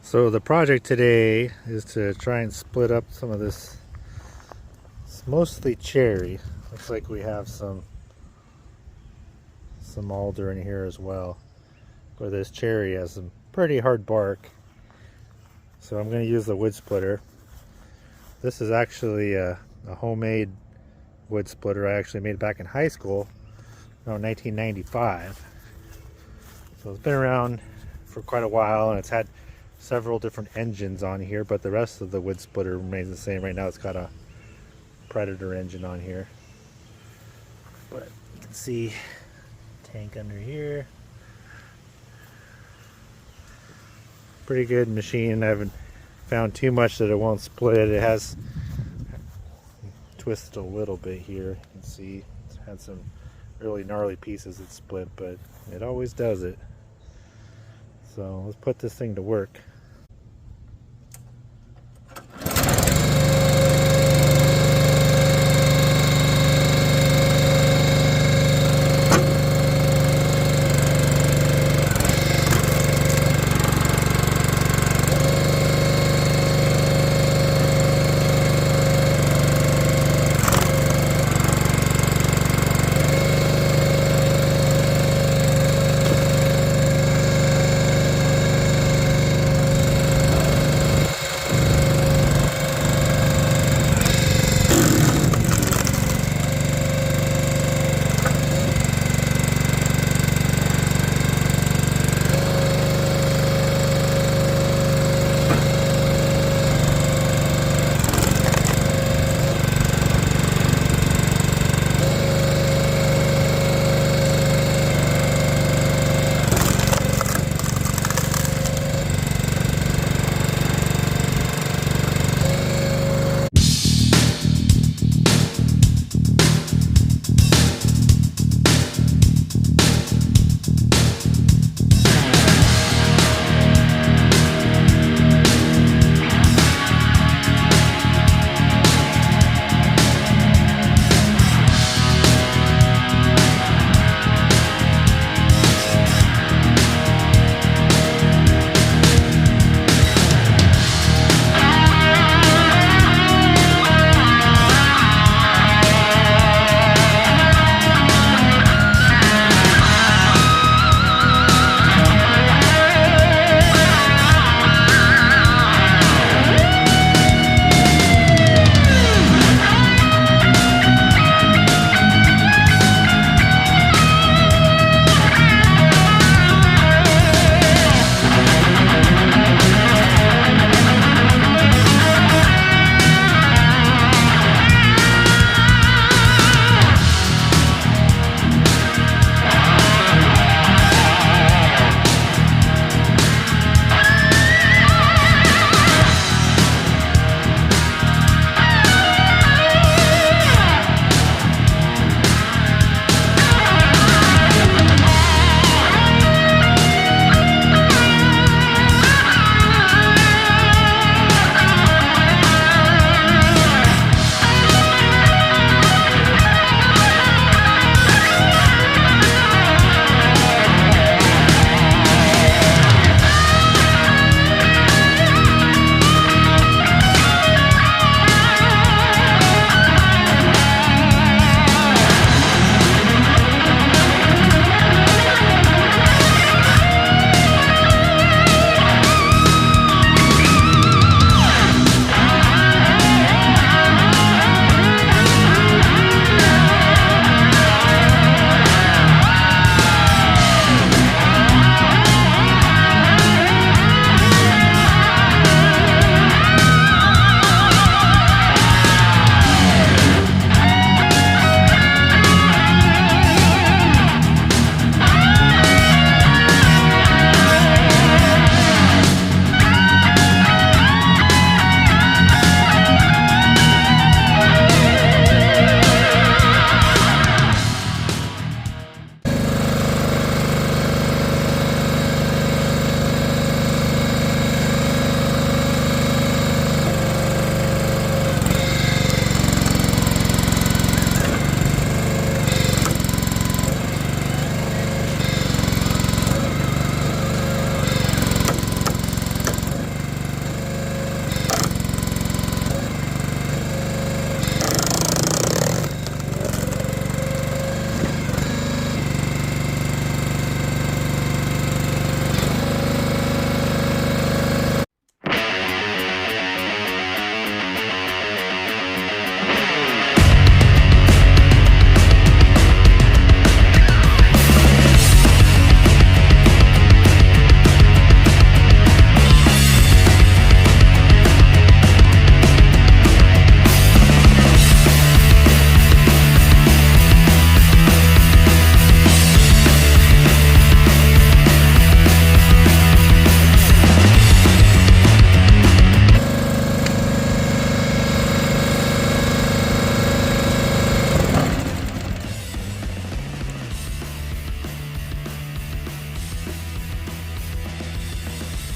So the project today is to try and split up some of this. It's mostly cherry. Looks like we have some alder in here as well. But this cherry has some pretty hard bark. So I'm going to use the wood splitter. This is actually a homemade wood splitter I actually made back in high school, around 1995. So it's been around for quite a while, and it's had several different engines on here, but the rest of the wood splitter remains the same. Right now it's got a Predator engine on here, but you can see tank under here. Pretty good machine. I haven't found too much that it won't split. It has twisted a little bit here. You can see it's had some really gnarly pieces that split, but it always does it. So let's put this thing to work.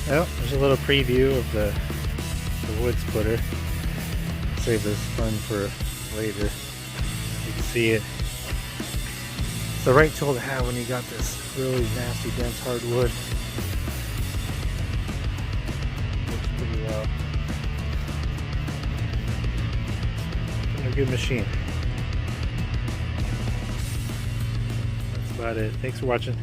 Well, there's a little preview of the wood splitter. Save this fun for later. You can see it. It's the right tool to have when you got this really nasty dense hardwood. Works pretty well. A good machine. That's about it. Thanks for watching.